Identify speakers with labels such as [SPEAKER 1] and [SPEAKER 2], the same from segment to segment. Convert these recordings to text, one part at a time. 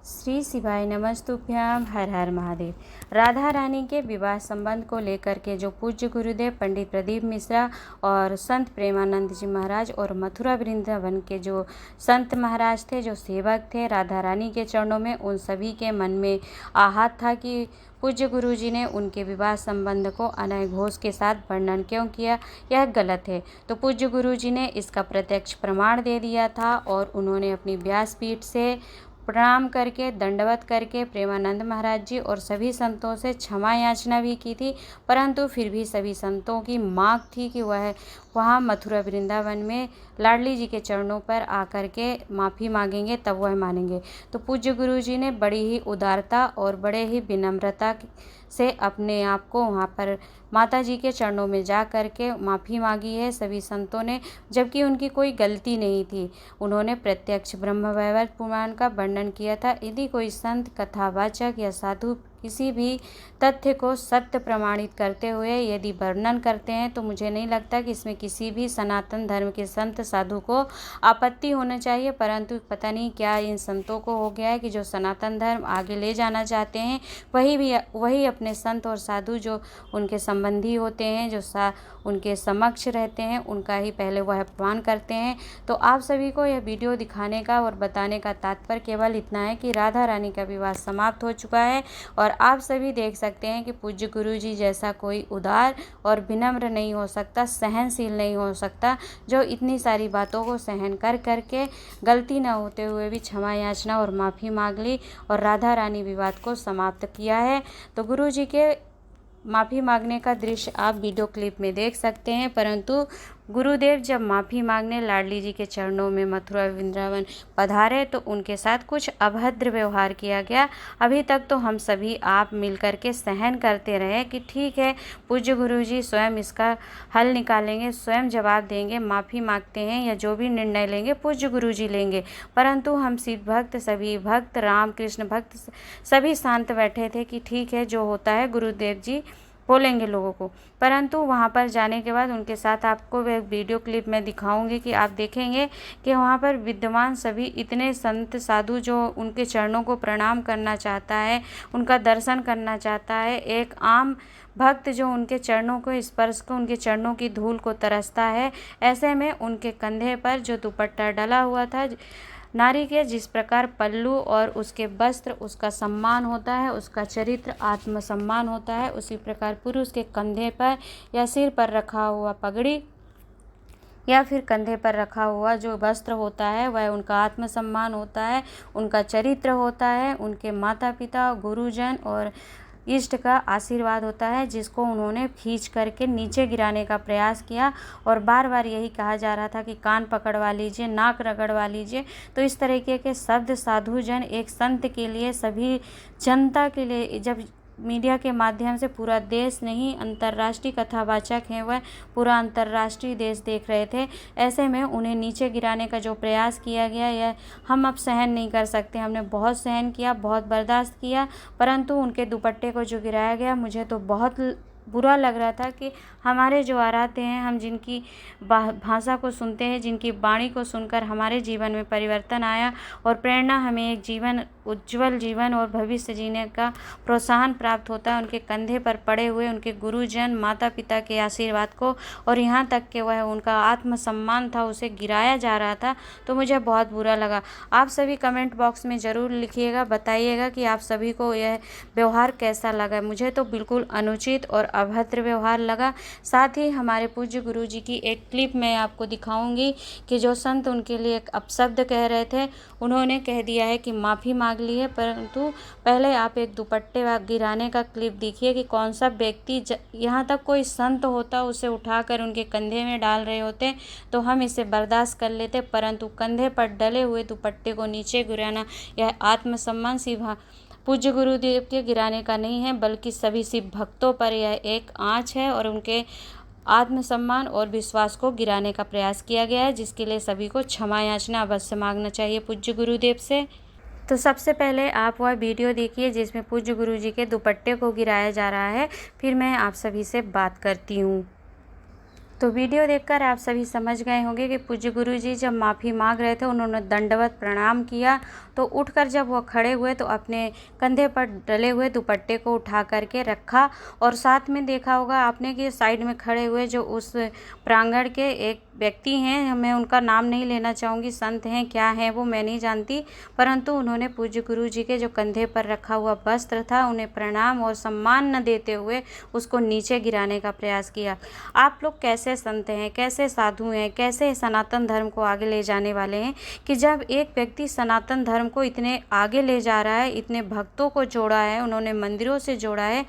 [SPEAKER 1] श्री शिवाय नमस्तुभ्याम। हर हर महादेव। राधा रानी के विवाह संबंध को लेकर के जो पूज्य गुरुदेव पंडित प्रदीप मिश्रा और संत प्रेमानंद जी महाराज और मथुरा वृंदावन के जो संत महाराज थे, जो सेवक थे राधा रानी के चरणों में, उन सभी के मन में आहत था कि पूज्य गुरु जी ने उनके विवाह संबंध को अनय घोष के साथ वर्णन क्यों किया, यह गलत है। तो पूज्य गुरु जी ने इसका प्रत्यक्ष प्रमाण दे दिया था और उन्होंने अपनी व्यासपीठ से प्रणाम करके, दंडवत करके प्रेमानंद महाराज जी और सभी संतों से क्षमा याचना भी की थी। परंतु फिर भी सभी संतों की मांग थी कि वह वहाँ मथुरा वृंदावन में लाडली जी के चरणों पर आकर के माफ़ी मांगेंगे, तब वह मानेंगे। तो पूज्य गुरु जी ने बड़ी ही उदारता और बड़े ही विनम्रता से अपने आप को वहाँ पर माता जी के चरणों में जा कर के माफ़ी मांगी है सभी संतों ने, जबकि उनकी कोई गलती नहीं थी। उन्होंने प्रत्यक्ष ब्रह्म वैवर्त पुराण का वर्णन किया था। यदि कोई संत, कथावाचक या साधु किसी भी तथ्य को सत्य प्रमाणित करते हुए यदि वर्णन करते हैं तो मुझे नहीं लगता कि इसमें किसी भी सनातन धर्म के संत साधु को आपत्ति होना चाहिए। परंतु पता नहीं क्या इन संतों को हो गया है कि जो सनातन धर्म आगे ले जाना चाहते हैं वही अपने संत और साधु जो उनके संबंधी होते हैं, जो उनके समक्ष रहते हैं, उनका ही पहले वह अपमान करते हैं। तो आप सभी को यह वीडियो दिखाने का और बताने का तात्पर्य केवल इतना है कि राधा रानी का विवाह समाप्त हो चुका है और आप सभी देख सकते हैं कि पूज्य गुरु जी जैसा कोई उदार और विनम्र नहीं हो सकता, सहनशील नहीं हो सकता, जो इतनी सारी बातों को सहन कर करके गलती न होते हुए भी क्षमा याचना और माफ़ी मांग ली और राधा रानी विवाद को समाप्त किया है। तो गुरु जी के माफ़ी मांगने का दृश्य आप वीडियो क्लिप में देख सकते हैं। परंतु गुरुदेव जब माफ़ी मांगने लाडली जी के चरणों में मथुरा वृंदावन पधारे तो उनके साथ कुछ अभद्र व्यवहार किया गया। अभी तक तो हम सभी आप मिलकर के सहन करते रहे कि ठीक है, पूज्य गुरु जी स्वयं इसका हल निकालेंगे, स्वयं जवाब देंगे, माफ़ी मांगते हैं या जो भी निर्णय लेंगे पूज्य गुरु जी लेंगे। परंतु हम शिव भक्त, सभी भक्त, राम कृष्ण भक्त सभी शांत बैठे थे कि ठीक है, जो होता है गुरुदेव जी बोलेंगे लोगों को। परंतु वहाँ पर जाने के बाद उनके साथ आपको एक वीडियो क्लिप में दिखाऊंगी कि आप देखेंगे कि वहाँ पर विद्यमान सभी इतने संत साधु जो उनके चरणों को प्रणाम करना चाहता है, उनका दर्शन करना चाहता है, एक आम भक्त जो उनके चरणों को स्पर्श को, उनके चरणों की धूल को तरसता है, ऐसे में उनके कंधे पर जो दुपट्टा डला हुआ था, नारी के जिस प्रकार पल्लू और उसके वस्त्र उसका सम्मान होता है, उसका चरित्र आत्मसम्मान होता है, उसी प्रकार पुरुष के कंधे पर या सिर पर रखा हुआ पगड़ी या फिर कंधे पर रखा हुआ जो वस्त्र होता है वह उनका आत्मसम्मान होता है, उनका चरित्र होता है, उनके माता पिता, गुरुजन और इष्ट का आशीर्वाद होता है, जिसको उन्होंने खींच करके नीचे गिराने का प्रयास किया और बार बार यही कहा जा रहा था कि कान पकड़वा लीजिए, नाक रगड़वा लीजिए। तो इस तरीके के शब्द साधुजन एक संत के लिए, सभी जनता के लिए, जब मीडिया के माध्यम से पूरा देश नहीं, अंतर्राष्ट्रीय कथावाचक हैं वह, पूरा अंतर्राष्ट्रीय देश देख रहे थे, ऐसे में उन्हें नीचे गिराने का जो प्रयास किया गया यह हम अब सहन नहीं कर सकते। हमने बहुत सहन किया, बहुत बर्दाश्त किया, परंतु उनके दुपट्टे को जो गिराया गया मुझे तो बहुत बुरा लग रहा था कि हमारे जो आराध्य हैं, हम जिनकी भाषा को सुनते हैं, जिनकी वाणी को सुनकर हमारे जीवन में परिवर्तन आया और प्रेरणा, हमें एक जीवन, उज्जवल जीवन और भविष्य जीने का प्रोत्साहन प्राप्त होता है, उनके कंधे पर पड़े हुए उनके गुरुजन, माता पिता के आशीर्वाद को, और यहाँ तक कि वह उनका आत्मसम्मान था उसे गिराया जा रहा था, तो मुझे बहुत बुरा लगा। आप सभी कमेंट बॉक्स में ज़रूर लिखिएगा, बताइएगा कि आप सभी को यह व्यवहार कैसा लगा। मुझे तो बिल्कुल अनुचित और अभद्र व्यवहार लगा। साथ ही हमारे पूज्य गुरु जी की एक क्लिप मैं आपको दिखाऊंगी कि जो संत उनके लिए एक अपशब्द कह रहे थे, उन्होंने कह दिया है कि माफ़ी मांग ली है। परंतु पहले आप एक दुपट्टे गिराने का क्लिप देखिए कि कौन सा व्यक्ति, यहाँ तक कोई संत होता उसे उठाकर उनके कंधे में डाल रहे होते तो हम इसे बर्दाश्त कर लेते, परंतु कंधे पर डले हुए दुपट्टे को नीचे गिराना, यह आत्मसम्मान सिर्फ पूज्य गुरुदेव के गिराने का नहीं है, बल्कि सभी शिव भक्तों पर यह एक आँच है और उनके आत्मसम्मान और विश्वास को गिराने का प्रयास किया गया है, जिसके लिए सभी को क्षमा याचना अवश्य मांगना चाहिए पूज्य गुरुदेव से। तो सबसे पहले आप वह वीडियो देखिए जिसमें पूज्य गुरु जी के दुपट्टे को गिराया जा रहा है, फिर मैं आप सभी से बात करती हूँ। तो वीडियो देखकर आप सभी समझ गए होंगे कि पूज्य गुरुजी जब माफ़ी मांग रहे थे, उन्होंने दंडवत प्रणाम किया। तो उठकर जब वो खड़े हुए तो अपने कंधे पर डले हुए दुपट्टे को उठा करके रखा, और साथ में देखा होगा आपने कि साइड में खड़े हुए जो उस प्रांगण के एक व्यक्ति हैं, मैं उनका नाम नहीं लेना चाहूँगी, संत हैं क्या हैं वो मैं नहीं जानती, परंतु उन्होंने पूज्य गुरुजी के जो कंधे पर रखा हुआ वस्त्र था उन्हें प्रणाम और सम्मान न देते हुए उसको नीचे गिराने का प्रयास किया। आप लोग कैसे संत हैं, कैसे साधु हैं, कैसे सनातन धर्म को आगे ले जाने वाले हैं कि जब एक व्यक्ति सनातन धर्म को इतने आगे ले जा रहा है, इतने भक्तों को जोड़ा है, उन्होंने मंदिरों से जोड़ा है,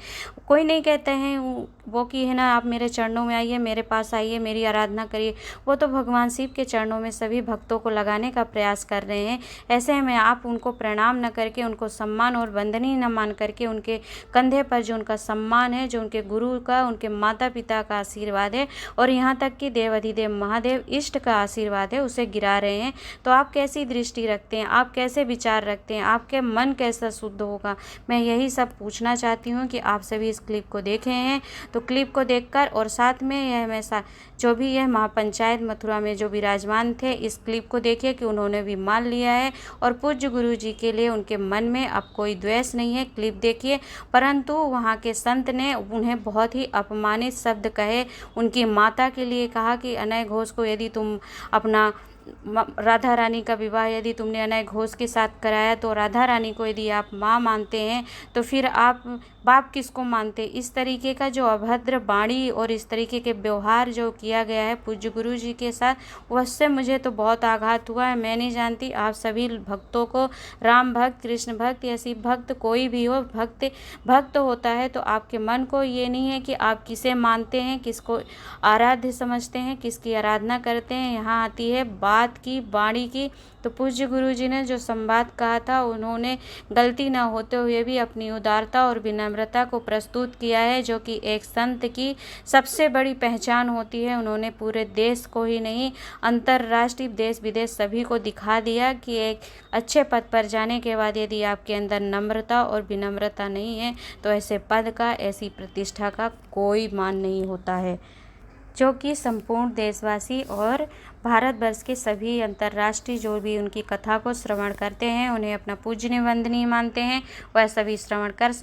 [SPEAKER 1] कोई नहीं कहते हैं वो कि है ना आप मेरे चरणों में आइए, मेरे पास आइए, मेरी आराधना करिए, वो तो भगवान शिव के चरणों में सभी भक्तों को लगाने का प्रयास कर रहे हैं। ऐसे में आप उनको प्रणाम न करके, उनको सम्मान और वंदनीय न मान करके, उनके कंधे पर जो उनका सम्मान है, जो उनके गुरु का, उनके माता पिता का आशीर्वाद है और यहाँ तक कि देवाधिदेव महादेव इष्ट का आशीर्वाद है, उसे गिरा रहे हैं। तो आप कैसी दृष्टि रखते हैं, आप कैसे विचार रखते हैं, आपके मन कैसा शुद्ध होगा? मैं यही सब पूछना चाहती हूँ कि आप सभी इस क्लिप को देखे हैं तो क्लिप को देखकर, और साथ में यह हमेशा जो भी यह महापंचायत मथुरा में जो विराजमान थे, इस क्लिप को देखिए कि उन्होंने भी मान लिया है और पूज्य गुरु जी के लिए उनके मन में अब कोई द्वेष नहीं है। क्लिप देखिए। परंतु वहाँ के संत ने उन्हें बहुत ही अपमानित शब्द कहे, उनकी माता के लिए कहा कि अनय घोष को यदि तुम अपना राधा रानी का विवाह यदि तुमने अनय घोष के साथ कराया तो राधा रानी को यदि आप माँ मानते हैं तो फिर आप बाप किसको मानते? इस तरीके का जो अभद्र वाणी और इस तरीके के व्यवहार जो किया गया है पूज्य गुरु जी के साथ, उससे मुझे तो बहुत आघात हुआ है। मैं नहीं जानती आप सभी भक्तों को, राम भक्त, कृष्ण भक्त या शिव भक्त कोई भी हो, भक्त होता है तो आपके मन को ये नहीं है कि आप किसे मानते हैं, किसको आराध्य समझते हैं, किसकी आराधना करते हैं। यहाँ आती है बात की, वाणी की। तो पूज्य गुरु जी ने जो संवाद कहा था, उन्होंने गलती न होते हुए भी अपनी उदारता और विनम्रता को प्रस्तुत किया है, जो कि एक संत की सबसे बड़ी पहचान होती है। उन्होंने पूरे देश को ही नहीं, अंतर्राष्ट्रीय देश विदेश सभी को दिखा दिया कि एक अच्छे पद पर जाने के बाद यदि आपके अंदर नम्रता और विनम्रता नहीं है तो ऐसे पद का, ऐसी प्रतिष्ठा का कोई मान नहीं होता है, जो कि संपूर्ण देशवासी और भारतवर्ष के सभी अंतर्राष्ट्रीय जो भी उनकी कथा को श्रवण करते हैं, उन्हें अपना पूजनीय वंदनीय मानते हैं, वह सभी श्रवण कर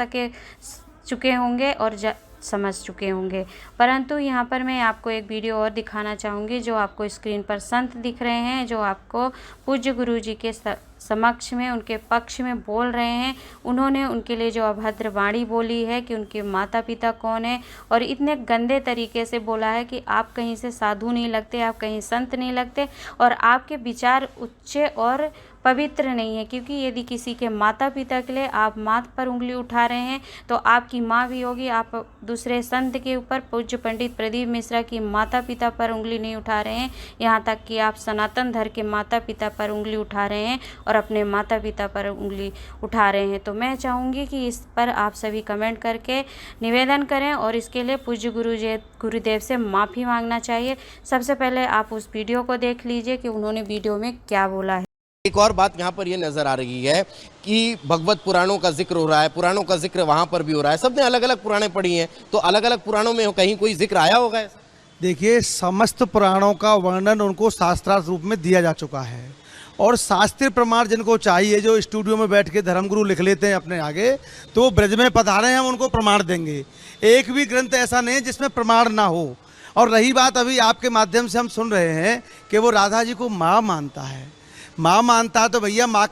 [SPEAKER 1] चुके होंगे और समझ चुके होंगे। परंतु यहाँ पर मैं आपको एक वीडियो और दिखाना चाहूँगी। जो आपको स्क्रीन पर संत दिख रहे हैं, जो आपको पूज्य गुरु जी के समक्ष में, उनके पक्ष में बोल रहे हैं, उन्होंने उनके लिए जो अभद्र वाणी बोली है कि उनके माता पिता कौन है, और इतने गंदे तरीके से बोला है कि आप कहीं से साधु नहीं लगते, आप कहीं संत नहीं लगते और आपके विचार उच्च और पवित्र नहीं है। क्योंकि यदि किसी के माता पिता के लिए आप माथ पर उंगली उठा रहे हैं तो आपकी माँ भी होगी। आप दूसरे संत के ऊपर, पूज्य पंडित प्रदीप मिश्रा की माता पिता पर उंगली नहीं उठा रहे हैं, यहाँ तक कि आप सनातन धर्म के माता पिता पर उंगली उठा रहे हैं और अपने माता पिता पर उंगली उठा रहे हैं। तो मैं चाहूँगी कि इस पर आप सभी कमेंट करके निवेदन करें और इसके लिए पूज्य गुरुदेव से माफ़ी मांगना चाहिए। सबसे पहले आप उस वीडियो को देख लीजिए कि उन्होंने वीडियो में क्या बोला है।
[SPEAKER 2] एक और बात यहाँ पर ये नजर आ रही है कि भगवत पुराणों का जिक्र हो रहा है, पुराणों का जिक्र वहाँ पर भी हो रहा है। सबने अलग अलग पुराणे पढ़ी हैं, तो अलग अलग पुराणों में कहीं कोई जिक्र आया होगा ऐसा?
[SPEAKER 3] देखिए, समस्त पुराणों का वर्णन उनको शास्त्रार्थ रूप में दिया जा चुका है और शास्त्रीय प्रमाण जिनको चाहिए, जो स्टूडियो में बैठ के धर्मगुरु लिख लेते हैं अपने आगे, तो वो ब्रज में पधारे, हम उनको प्रमाण देंगे। एक भी ग्रंथ ऐसा नहीं जिसमें प्रमाण ना हो। और रही बात, अभी आपके माध्यम से हम सुन रहे हैं कि वो राधा जी को माँ मानता है। माँ मानता है तो भैया माँ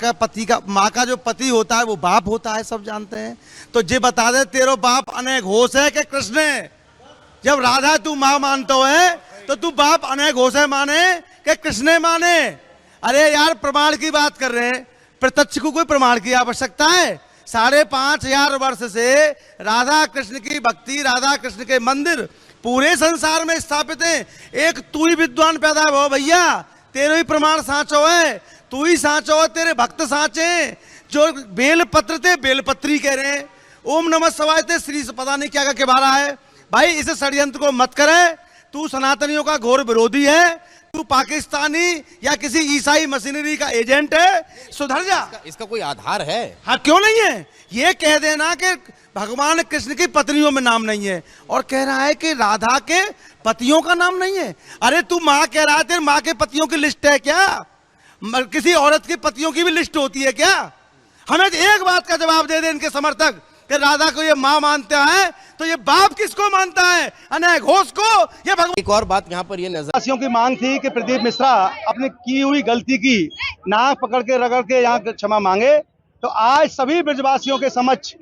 [SPEAKER 3] का जो पति होता है वो बाप होता है, सब जानते हैं। तो जे बता दे तेरो बाप अनय घोष है कि कृष्ण है? जब राधा तू माँ मानता है तो तू बाप अनय घोष है माने कि कृष्ण माने? अरे यार, प्रमाण की बात कर रहे हैं, प्रत्यक्ष को कोई प्रमाण की आवश्यकता है? 5,500 वर्ष से राधा कृष्ण की भक्ति, राधा कृष्ण के मंदिर पूरे संसार में स्थापित हैं। एक तू ही विद्वान पैदा हो भैया, तेरे ही प्रमाण साँचो है, तू ही साँचो है, तेरे भक्त साँचे। जो बेलपत्र थे बेलपत्री कह रहे हैं, ओम नमः शिवाय थे श्री पता नहीं क्या के बारा है। भाई इस षड्यंत्र को मत करे। तू सनातनियों का घोर विरोधी है, तू पाकिस्तानी या किसी ईसाई मशीनरी का एजेंट है, सुधर जा।
[SPEAKER 2] इसका कोई आधार है?
[SPEAKER 3] हाँ, क्यों नहीं है? ये कह देना कि भगवान कृष्ण की पत्नियों में नाम नहीं है, और कह रहा है कि राधा के पतियों का नाम नहीं है। अरे तू माँ कह रहा है, तेरे माँ के पतियों की लिस्ट है क्या? किसी औरत के पतियों की भी लिस्ट होती है क्या? हमें एक बात का जवाब दे दे इनके समर्थक कि राधा को ये माँ मानता है तो ये बाप किसको मानता है? अनय घोष को? ये भगवान।
[SPEAKER 2] एक और बात यहाँ पर ये नजर
[SPEAKER 4] वासियों की मांग थी कि प्रदीप मिश्रा अपनी की हुई गलती की नाक पकड़ के रगड़ के यहाँ क्षमा मांगे। तो आज सभी ब्रजवासियों के समक्ष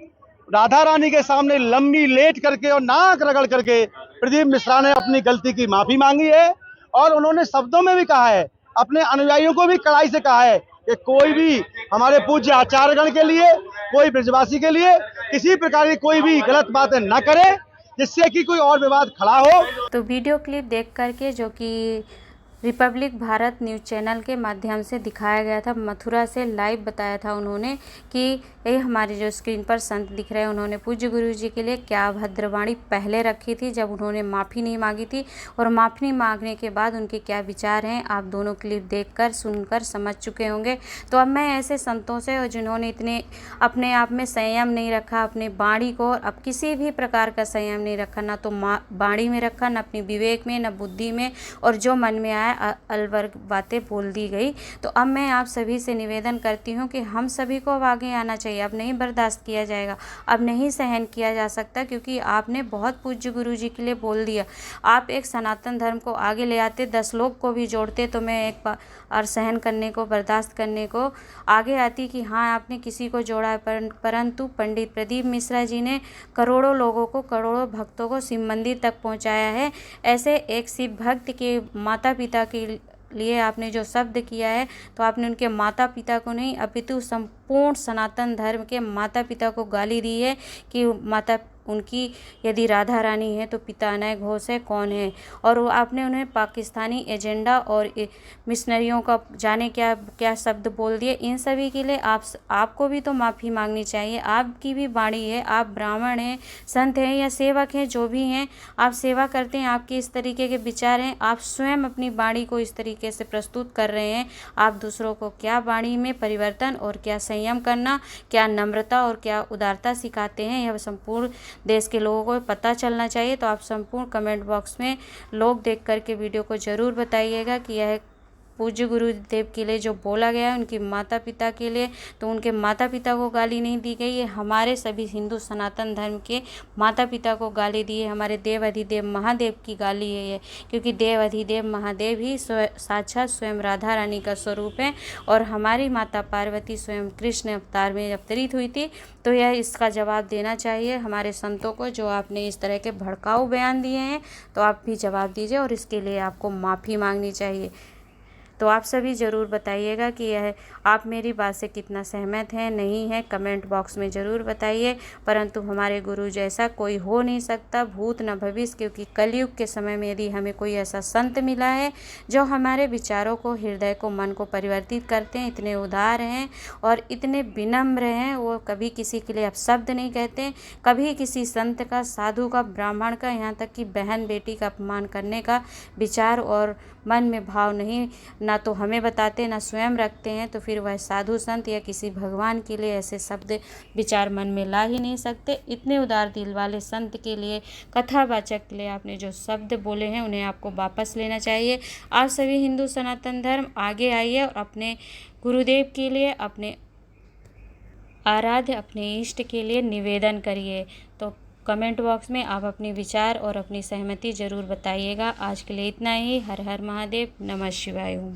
[SPEAKER 4] राधा रानी के सामने लंबी लेट करके और नाक रगड़ करके प्रदीप मिश्रा ने अपनी गलती की माफी मांगी है। और उन्होंने शब्दों में भी कहा है, अपने अनुयायियों को भी कड़ाई से कहा है कि कोई भी हमारे पूज्य आचार्यगण के लिए, कोई ब्रजवासी के लिए किसी प्रकार की कोई भी गलत बातें न करे, जिससे कि कोई और विवाद खड़ा हो।
[SPEAKER 1] तो वीडियो क्लिप देख करके, जो कि रिपब्लिक भारत न्यूज़ चैनल के माध्यम से दिखाया गया था, मथुरा से लाइव बताया था उन्होंने कि ये हमारे जो स्क्रीन पर संत दिख रहे हैं, उन्होंने पूज्य गुरु जी के लिए क्या भद्रवाणी पहले रखी थी जब उन्होंने माफ़ी नहीं मांगी थी, और माफ़ी मांगने के बाद उनके क्या विचार हैं, आप दोनों क्लिप देखकर सुनकर समझ चुके होंगे। तो अब मैं ऐसे संतों से, और जिन्होंने इतने अपने आप में संयम नहीं रखा, अपने वाणी को अब किसी भी प्रकार का संयम नहीं रखा, ना तो वाणी में रखा, न अपनी विवेक में, न बुद्धि में, और जो मन में आया अलवर्ग बातें बोल दी गई। तो अब मैं आप सभी से निवेदन करती हूँ कि हम सभी को अब आगे आना चाहिए। अब नहीं बर्दाश्त किया जाएगा, अब नहीं सहन किया जा सकता, क्योंकि आपने बहुत पूज्य गुरु जी के लिए बोल दिया। आप एक सनातन धर्म को आगे ले आते, 10 लोग को भी जोड़ते, तो मैं एक बार और सहन करने को, बर्दाश्त करने को आगे आती कि हाँ आपने किसी को जोड़ा है, परंतु पंडित प्रदीप मिश्रा जी ने करोड़ों लोगों को, करोड़ों भक्तों को शिव मंदिर तक पहुंचाया है। ऐसे एक शिव भक्त के माता पिता के लिए आपने जो शब्द किया है, तो आपने उनके माता पिता को नहीं, अपितु संपूर्ण सनातन धर्म के माता पिता को गाली दी है कि माता उनकी यदि राधा रानी है तो पिता अनय घोष है, कौन है? और वो आपने उन्हें पाकिस्तानी एजेंडा और मिशनरियों का जाने क्या क्या शब्द बोल दिए। इन सभी के लिए आपको भी तो माफ़ी मांगनी चाहिए। आपकी भी वाणी है, आप ब्राह्मण हैं, संत हैं या सेवक हैं, जो भी हैं, आप सेवा करते हैं, आपके इस तरीके के विचार हैं, आप स्वयं अपनी वाणी को इस तरीके से प्रस्तुत कर रहे हैं। आप दूसरों को क्या वाणी में परिवर्तन और क्या संयम करना, क्या नम्रता और क्या उदारता सिखाते हैं, यह संपूर्ण देश के लोगों को पता चलना चाहिए। तो आप संपूर्ण कमेंट बॉक्स में लोग देख करके वीडियो को ज़रूर बताइएगा कि यह पूज्य गुरुदेव के लिए जो बोला गया है, उनके माता पिता के लिए, तो उनके माता पिता को गाली नहीं दी गई है, हमारे सभी हिंदू सनातन धर्म के माता पिता को गाली दी है, हमारे देव अधिदेव महादेव की गाली है ये, क्योंकि देव अधिदेव महादेव ही साक्षात स्वयं राधा रानी का स्वरूप है, और हमारी माता पार्वती स्वयं कृष्ण अवतार में अवतरित हुई थी। तो यह इसका जवाब देना चाहिए हमारे संतों को, जो आपने इस तरह के भड़काऊ बयान दिए हैं, तो आप भी जवाब दीजिए और इसके लिए आपको माफ़ी मांगनी चाहिए। तो आप सभी ज़रूर बताइएगा कि यह आप मेरी बात से कितना सहमत हैं, नहीं है, कमेंट बॉक्स में ज़रूर बताइए। परंतु हमारे गुरु जैसा कोई हो नहीं सकता, भूत न भविष्य, क्योंकि कलयुग के समय में यदि हमें कोई ऐसा संत मिला है जो हमारे विचारों को, हृदय को, मन को परिवर्तित करते हैं, इतने उदार हैं और इतने विनम्र हैं, वो कभी किसी के लिए अपशब्द नहीं कहते, कभी किसी संत का, साधु का, ब्राह्मण का, यहाँ तक कि बहन बेटी का अपमान करने का विचार और मन में भाव नहीं, ना तो हमें बताते, ना स्वयं रखते हैं, तो फिर वह साधु संत या किसी भगवान के लिए ऐसे शब्द विचार मन में ला ही नहीं सकते। इतने उदार दिल वाले संत के लिए, कथावाचक के लिए आपने जो शब्द बोले हैं उन्हें आपको वापस लेना चाहिए। आप सभी हिंदू सनातन धर्म आगे आइए और अपने गुरुदेव के लिए, अपने आराध्य, अपने इष्ट के लिए निवेदन करिए। तो कमेंट बॉक्स में आप अपने विचार और अपनी सहमति ज़रूर बताइएगा। आज के लिए इतना ही। हर हर महादेव, नमः शिवाय। ओम।